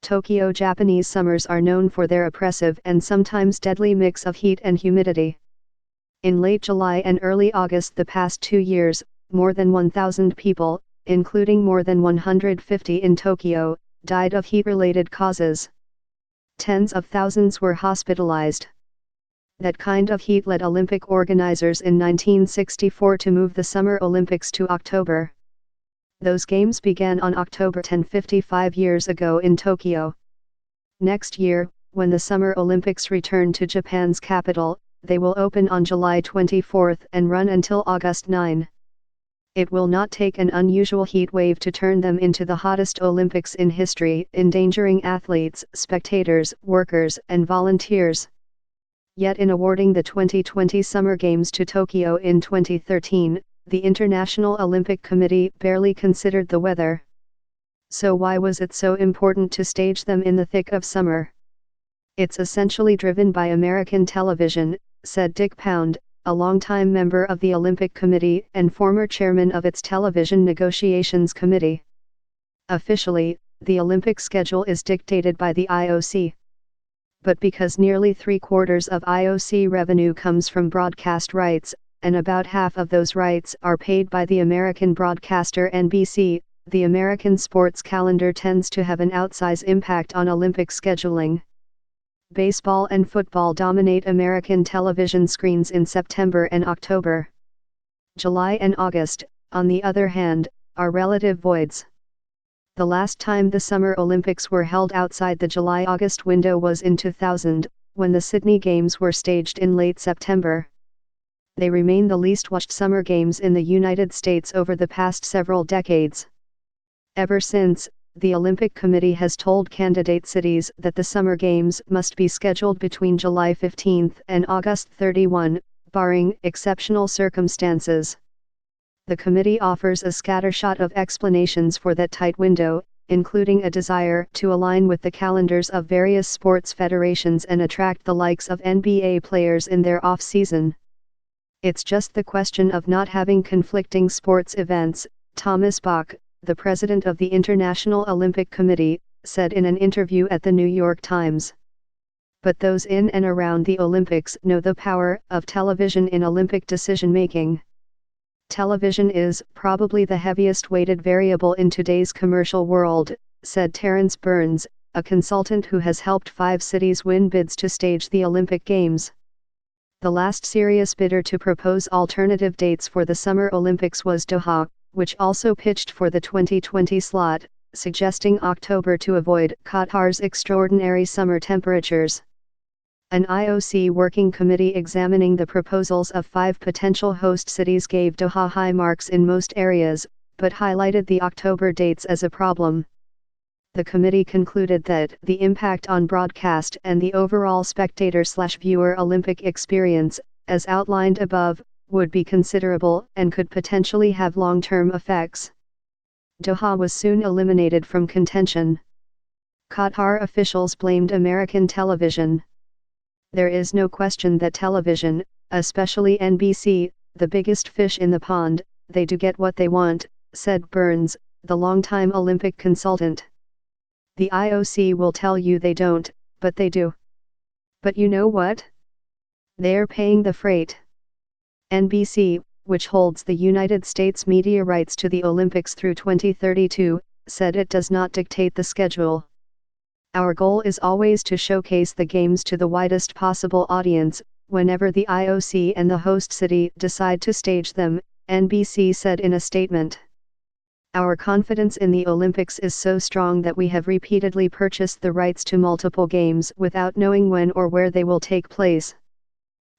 Tokyo Japanese summers are known for their oppressive and sometimes deadly mix of heat and humidity. In late July and early August the past 2 years, more than 1,000 people, including more than 150 in Tokyo, died of heat-related causes. Tens of thousands were hospitalized. That kind of heat led Olympic organizers in 1964 to move the Summer Olympics to October. Those games began on October 10, 55 years ago in Tokyo. Next year, when the Summer Olympics return to Japan's capital, they will open on July 24 and run until August 9. It will not take an unusual heat wave to turn them into the hottest Olympics in history, endangering athletes, spectators, workers, and volunteers. Yet in awarding the 2020 Summer Games to Tokyo in 2013, the International Olympic Committee barely considered the weather. So why was it so important to stage them in the thick of summer? It's essentially driven by American television, said Dick Pound, a longtime member of the Olympic Committee and former chairman of its Television Negotiations Committee. Officially, the Olympic schedule is dictated by the IOC. But because nearly 3/4 of IOC revenue comes from broadcast rights, and about half of those rights are paid by the American broadcaster NBC, the American sports calendar tends to have an outsized impact on Olympic scheduling. Baseball and football dominate American television screens in September and October. July and August, on the other hand, are relative voids. The last time the Summer Olympics were held outside the July-August window was in 2000, when the Sydney Games were staged in late September. They remain the least-watched Summer Games in the United States over the past several decades. Ever since, the Olympic Committee has told candidate cities that the Summer Games must be scheduled between July 15 and August 31, barring exceptional circumstances. The committee offers a scattershot of explanations for that tight window, including a desire to align with the calendars of various sports federations and attract the likes of NBA players in their off-season. It's just the question of not having conflicting sports events, Thomas Bach, the president of the International Olympic Committee, said in an interview at the New York Times. But those in and around the Olympics know the power of television in Olympic decision-making. Television is probably the heaviest weighted variable in today's commercial world, said Terence Burns, a consultant who has helped 5 cities win bids to stage the Olympic Games. The last serious bidder to propose alternative dates for the Summer Olympics was Doha, which also pitched for the 2020 slot, suggesting October to avoid Qatar's extraordinary summer temperatures. An IOC working committee examining the proposals of 5 potential host cities gave Doha high marks in most areas, but highlighted the October dates as a problem. The committee concluded that the impact on broadcast and the overall spectator/viewer Olympic experience, as outlined above, would be considerable and could potentially have long-term effects. Doha was soon eliminated from contention. Qatar officials blamed American television. There is no question that television, especially NBC, the biggest fish in the pond, they do get what they want, said Burns, the longtime Olympic consultant. The IOC will tell you they don't, but they do. But you know what? They're paying the freight. NBC, which holds the United States media rights to the Olympics through 2032, said it does not dictate the schedule. Our goal is always to showcase the games to the widest possible audience, whenever the IOC and the host city decide to stage them, NBC said in a statement. Our confidence in the Olympics is so strong that we have repeatedly purchased the rights to multiple games without knowing when or where they will take place.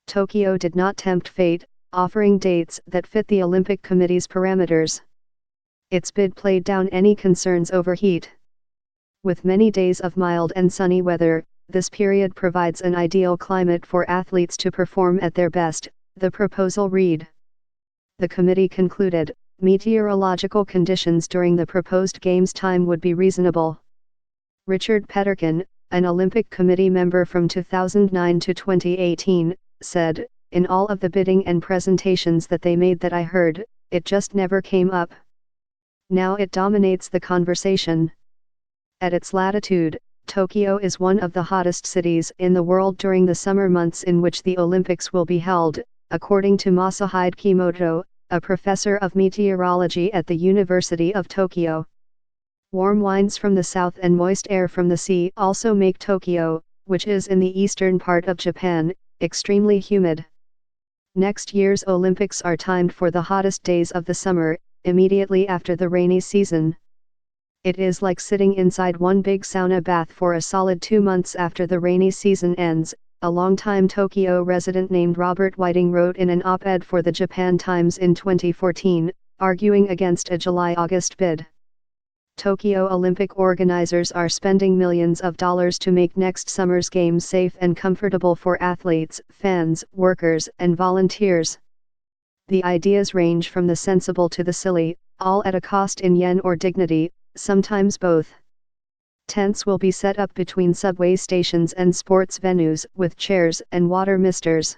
Tokyo did not tempt fate, offering dates that fit the Olympic Committee's parameters. Its bid played down any concerns over heat. With many days of mild and sunny weather, this period provides an ideal climate for athletes to perform at their best, the proposal read. The committee concluded, meteorological conditions during the proposed games time would be reasonable. Richard Petterkin, an Olympic Committee member from 2009 to 2018, said, "In all of the bidding and presentations that they made that I heard, it just never came up. Now it dominates the conversation." At its latitude, Tokyo is one of the hottest cities in the world during the summer months in which the Olympics will be held, according to Masahide Kimoto, a professor of meteorology at the University of Tokyo. Warm winds from the south and moist air from the sea also make Tokyo, which is in the eastern part of Japan, extremely humid. Next year's Olympics are timed for the hottest days of the summer, immediately after the rainy season. It is like sitting inside one big sauna bath for a solid 2 months after the rainy season ends, a longtime Tokyo resident named Robert Whiting wrote in an op-ed for the Japan Times in 2014, arguing against a July-August bid. Tokyo Olympic organizers are spending millions of dollars to make next summer's games safe and comfortable for athletes, fans, workers, and volunteers. The ideas range from the sensible to the silly, all at a cost in yen or dignity, sometimes both. Tents will be set up between subway stations and sports venues with chairs and water misters.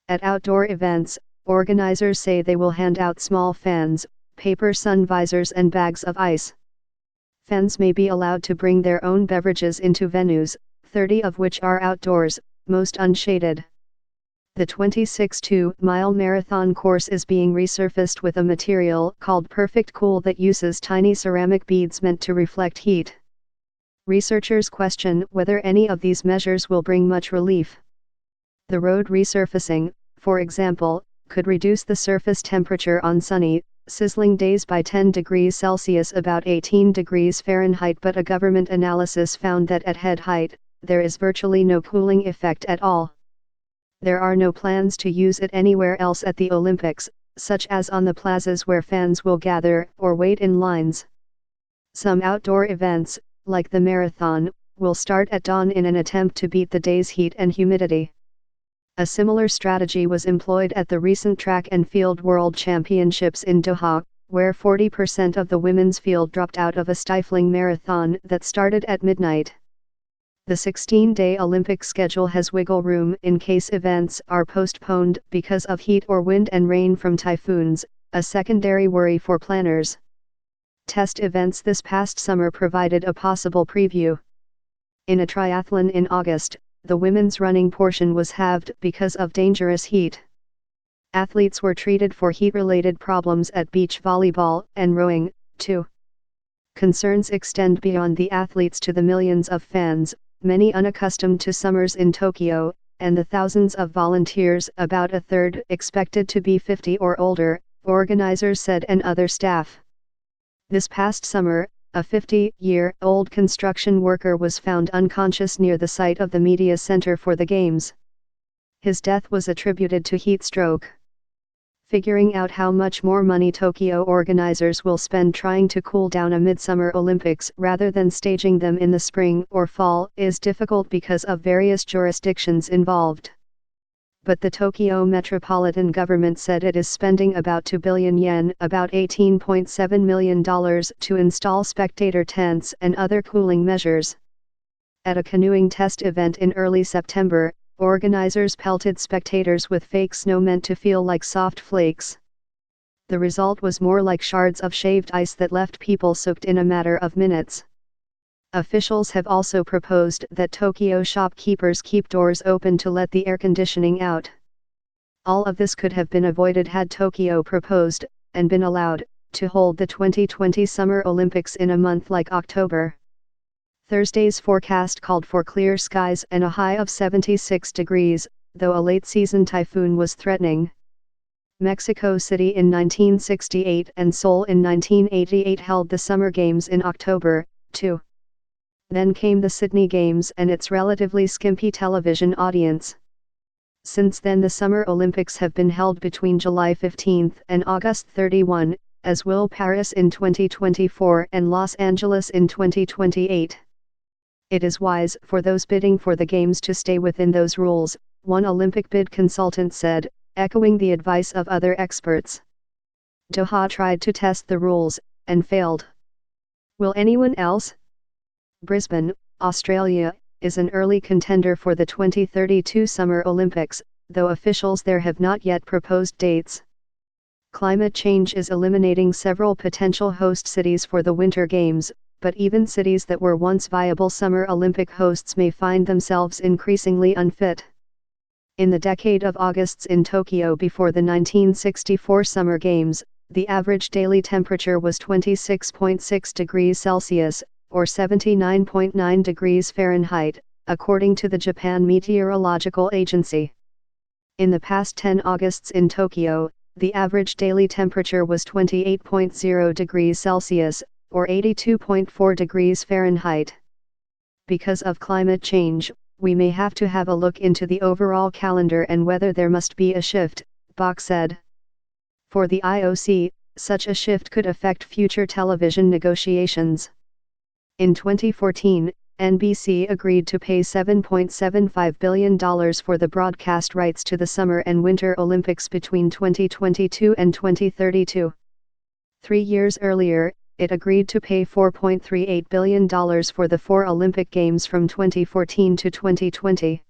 At outdoor events, organizers say they will hand out small fans, paper sun visors and bags of ice. Fans may be allowed to bring their own beverages into venues, 30 of which are outdoors, most unshaded. The 26-mile marathon course is being resurfaced with a material called Perfect Cool that uses tiny ceramic beads meant to reflect heat. Researchers question whether any of these measures will bring much relief. The road resurfacing, for example, could reduce the surface temperature on sunny, sizzling days by 10 degrees Celsius about 18 degrees Fahrenheit, but a government analysis found that at head height, there is virtually no cooling effect at all. There are no plans to use it anywhere else at the Olympics, such as on the plazas where fans will gather or wait in lines. Some outdoor events, like the marathon, will start at dawn in an attempt to beat the day's heat and humidity. A similar strategy was employed at the recent Track and Field World Championships in Doha, where 40% of the women's field dropped out of a stifling marathon that started at midnight. The 16-day Olympic schedule has wiggle room in case events are postponed because of heat or wind and rain from typhoons, a secondary worry for planners. Test events this past summer provided a possible preview. In a triathlon in August, the women's running portion was halved because of dangerous heat. Athletes were treated for heat-related problems at beach volleyball and rowing, too. Concerns extend beyond the athletes to the millions of fans, many unaccustomed to summers in Tokyo, and the thousands of volunteers, about a third expected to be 50 or older, organizers said, and other staff. This past summer, a 50-year-old construction worker was found unconscious near the site of the media center for the games. His death was attributed to heat stroke. Figuring out how much more money Tokyo organizers will spend trying to cool down a midsummer Olympics rather than staging them in the spring or fall is difficult because of various jurisdictions involved. But the Tokyo metropolitan government said it is spending about 2 billion yen, about $18.7 million, to install spectator tents and other cooling measures. At a canoeing test event in early September, organizers pelted spectators with fake snow meant to feel like soft flakes. The result was more like shards of shaved ice that left people soaked in a matter of minutes. Officials have also proposed that Tokyo shopkeepers keep doors open to let the air conditioning out. All of this could have been avoided had Tokyo proposed, and been allowed, to hold the 2020 Summer Olympics in a month like October. Thursday's forecast called for clear skies and a high of 76 degrees, though a late-season typhoon was threatening. Mexico City in 1968 and Seoul in 1988 held the Summer Games in October, too. Then came the Sydney Games and its relatively skimpy television audience. Since then the Summer Olympics have been held between July 15 and August 31, as will Paris in 2024 and Los Angeles in 2028. It is wise for those bidding for the Games to stay within those rules, one Olympic bid consultant said, echoing the advice of other experts. Doha tried to test the rules, and failed. Will anyone else? Brisbane, Australia, is an early contender for the 2032 Summer Olympics, though officials there have not yet proposed dates. Climate change is eliminating several potential host cities for the Winter Games, but even cities that were once viable Summer Olympic hosts may find themselves increasingly unfit. In the decade of Augusts in Tokyo before the 1964 Summer Games, the average daily temperature was 26.6 degrees Celsius, or 79.9 degrees Fahrenheit, according to the Japan Meteorological Agency. In the past 10 Augusts in Tokyo, the average daily temperature was 28.0 degrees Celsius, or 82.4 degrees Fahrenheit. Because of climate change, we may have to have a look into the overall calendar and whether there must be a shift, Bach said. For the IOC, such a shift could affect future television negotiations. In 2014, NBC agreed to pay $7.75 billion for the broadcast rights to the Summer and Winter Olympics between 2022 and 2032. 3 years earlier, it agreed to pay $4.38 billion for the 4 Olympic Games from 2014 to 2020.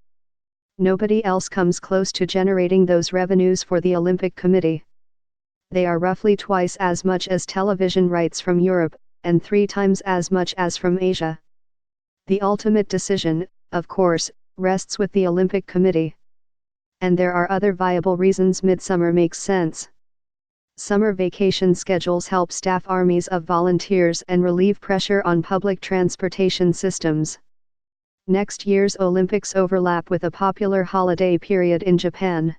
Nobody else comes close to generating those revenues for the Olympic Committee. They are roughly twice as much as television rights from Europe, and 3 times as much as from Asia. The ultimate decision, of course, rests with the Olympic Committee. And there are other viable reasons midsummer makes sense. Summer vacation schedules help staff armies of volunteers and relieve pressure on public transportation systems. Next year's Olympics overlap with a popular holiday period in Japan.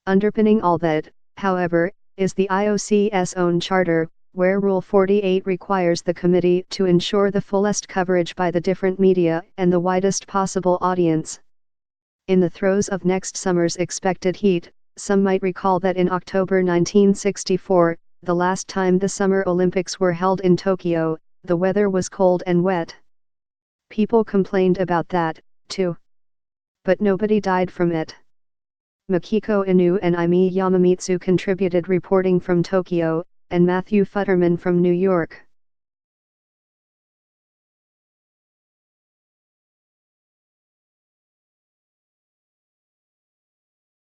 Underpinning all that, however, is the IOC's own charter, where Rule 48 requires the committee to ensure the fullest coverage by the different media and the widest possible audience. In the throes of next summer's expected heat, some might recall that in October 1964, the last time the Summer Olympics were held in Tokyo, the weather was cold and wet. People complained about that, too. But nobody died from it. Makiko Inu and Aimi Yamamitsu contributed reporting from Tokyo, and Matthew Futterman from New York.